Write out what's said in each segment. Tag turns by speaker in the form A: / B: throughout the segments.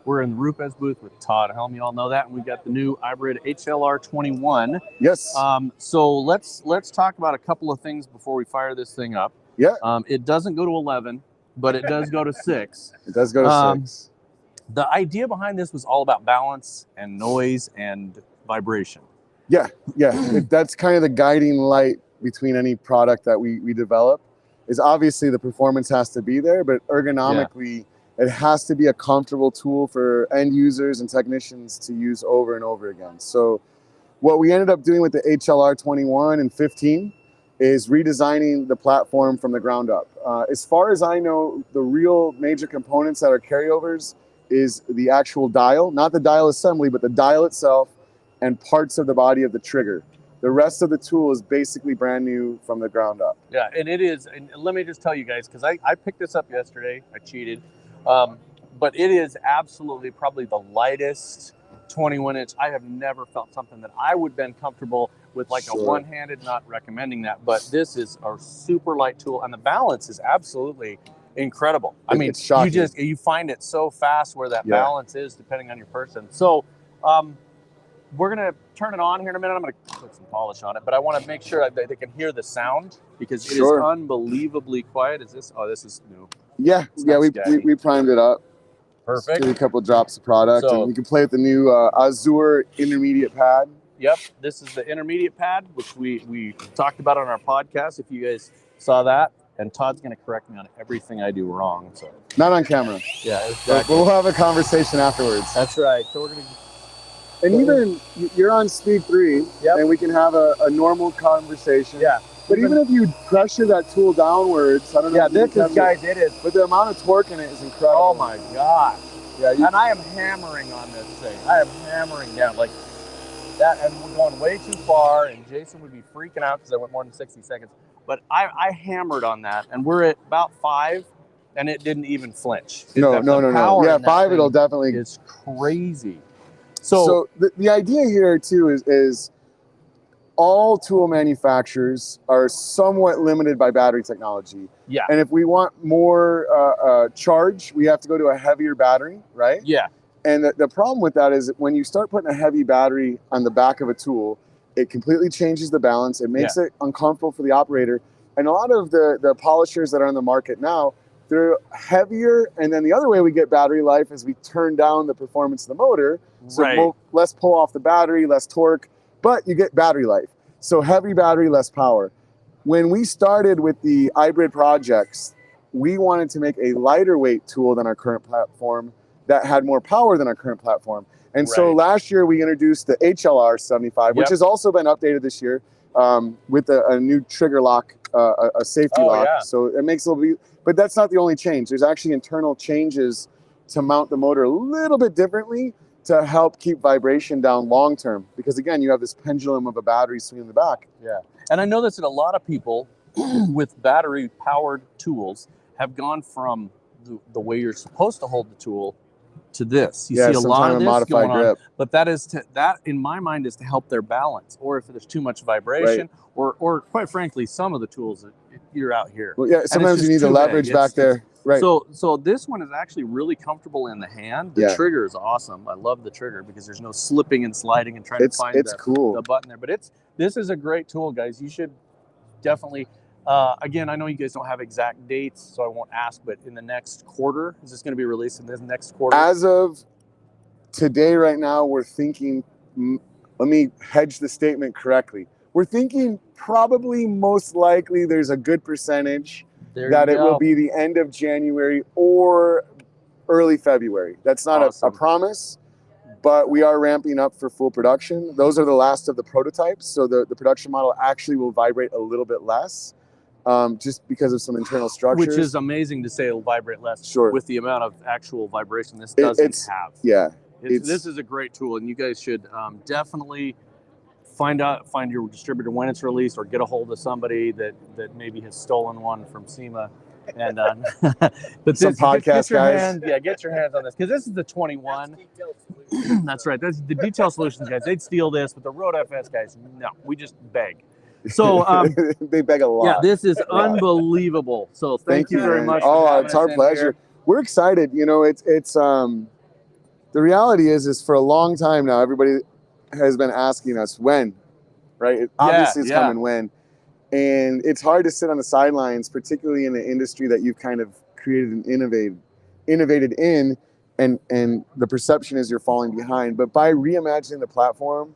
A: We're in the Rupes booth with Todd Helms. You all know that. And we got the new IBRID HLR 21.
B: Yes.
A: So let's talk about a couple of things before we fire this thing up.
B: Yeah.
A: It doesn't go to 11, but it does go to 6.
B: It does go to 6.
A: The idea behind this was all about balance and noise and vibration.
B: Yeah. That's kind of the guiding light between any product that we develop. Is obviously the performance has to be there, but ergonomically, it has to be a comfortable tool for end users and technicians to use over and over again. So what we ended up doing with the HLR 21 and 15 is redesigning the platform from the ground up. As far as I know, the real major components that are carryovers is the actual dial, not the dial assembly, but the dial itself and parts of the body of the trigger. The rest of the tool is basically brand new from the ground up.
A: Yeah, and it is, and let me just tell you guys, because I picked this up yesterday, I cheated, but it is absolutely probably the lightest 21-inch. I have never felt something that I would have been comfortable with, like a one-handed, not recommending that, but this is a super light tool, and the balance is absolutely incredible. I mean,
B: it's shocking.
A: You find it so fast where that balance is depending on your person. So we're gonna turn it on here in a minute. I'm gonna put some polish on it, but I want to make sure that they can hear the sound because it is unbelievably quiet. Is this? Oh, this is new.
B: Yeah, we primed it up.
A: Perfect.
B: Give it a couple drops of product, and you can play with the new Azure intermediate pad.
A: Yep, this is the intermediate pad, which we talked about on our podcast. If you guys saw that, and Todd's gonna correct me on everything I do wrong. So
B: not on camera.
A: Yeah, exactly.
B: We'll have a conversation afterwards.
A: That's right. So we're gonna.
B: And even you're on speed 3, and we can have a normal conversation.
A: Yeah.
B: But even if you pressure that tool downwards, I don't know.
A: Yeah, this is, guys, it is.
B: But the amount of torque in it is incredible.
A: Oh my gosh.
B: Yeah.
A: And I am hammering on this thing. I am hammering down like that, and we're going way too far. And Jason would be freaking out because I went more than 60 seconds. But I hammered on that, and we're at about 5, and it didn't even flinch.
B: No. Yeah, 5 it'll definitely.
A: It's crazy.
B: So the idea here too is all tool manufacturers are somewhat limited by battery technology.
A: Yeah.
B: And if we want more charge, we have to go to a heavier battery, right?
A: Yeah.
B: And the problem with that is when you start putting a heavy battery on the back of a tool, it completely changes the balance. It makes it uncomfortable for the operator. And a lot of the polishers that are on the market now, they're heavier, and then the other way we get battery life is we turn down the performance of the motor, so less pull off the battery, less torque, but you get battery life. So heavy battery, less power. When we started with the IBRID projects, we wanted to make a lighter weight tool than our current platform that had more power than our current platform. And so last year we introduced the HLR 75, which has also been updated this year with a new trigger lock, a safety lock.
A: Yeah.
B: So it makes a little bit. But that's not the only change. There's actually internal changes to mount the motor a little bit differently to help keep vibration down long term. Because again, you have this pendulum of a battery swinging in the back.
A: Yeah, and I know that a lot of people with battery powered tools have gone from the way you're supposed to hold the tool to this. You see a lot of this going on, but that in my mind is to help their balance, or if there's too much vibration, or quite frankly, some of the tools you're out here.
B: Well, yeah, sometimes you need the leverage back there. Right.
A: So this one is actually really comfortable in the hand. The trigger is awesome. I love the trigger because there's no slipping and sliding and trying to find the button there. But this is a great tool, guys. You should definitely. Again, I know you guys don't have exact dates, so I won't ask, but in the next quarter, is this going to be released in this next quarter?
B: As of today, right now, we're thinking, let me hedge the statement correctly. We're thinking probably most likely there's a good percentage that it will be the end of January or early February. That's not a promise, but we are ramping up for full production. Those are the last of the prototypes, so the production model actually will vibrate a little bit less. Just because of some internal structures.
A: Which is amazing to say it'll vibrate less with the amount of actual vibration this doesn't have.
B: Yeah.
A: This is a great tool, and you guys should definitely find your distributor when it's released, or get a hold of somebody that maybe has stolen one from SEMA. And but
B: some podcast guys.
A: Get your hands on this, because this is the 21. That's right. That's the Detail Solutions guys. They'd steal this, but the RoadFS guys, no, we just beg. So
B: they beg a lot.
A: Yeah, this is unbelievable. So thank you very much.
B: Oh, it's our pleasure. We're excited. You know, the reality is for a long time now, everybody has been asking us when, right? Obviously it's coming when. And it's hard to sit on the sidelines, particularly in an industry that you've kind of created and innovated in, and the perception is you're falling behind. But by reimagining the platform,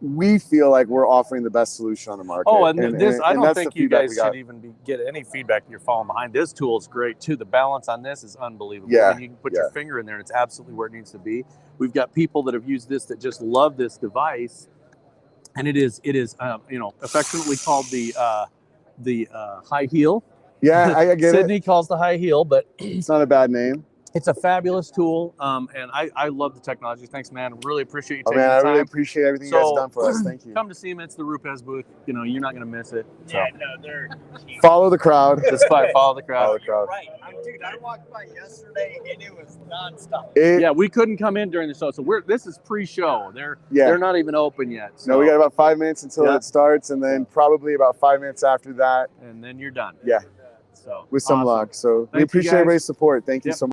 B: we feel like we're offering the best solution on the market.
A: Oh, and this, I don't think you guys should even get any feedback that you're falling behind. This tool is great too. The balance on this is unbelievable.
B: Yeah,
A: and you can put your finger in there and it's absolutely where it needs to be. We've got people that have used this that just love this device. And it is you know, affectionately called the high heel.
B: Yeah, I get
A: Sydney calls the high heel, but
B: it's not a bad name.
A: It's a fabulous tool, and I love the technology. Thanks, man. Really appreciate you taking the
B: man,
A: time.
B: I really appreciate everything you guys have done for us. Thank you.
A: Come to SEMA. It's the Rupes booth. You know, you're not going to miss it. So.
C: Yeah, no, they're
B: follow the crowd.
A: Just follow the crowd.
B: Follow the crowd.
C: Right. Dude, I walked by yesterday and it was nonstop.
A: Yeah, we couldn't come in during the show, so this is pre-show. They're not even open yet. So.
B: No, we got about 5 minutes until it starts, and then probably about 5 minutes after that.
A: And then you're done.
B: Yeah.
A: So
B: with some luck. So we appreciate everybody's support. Thank you so much.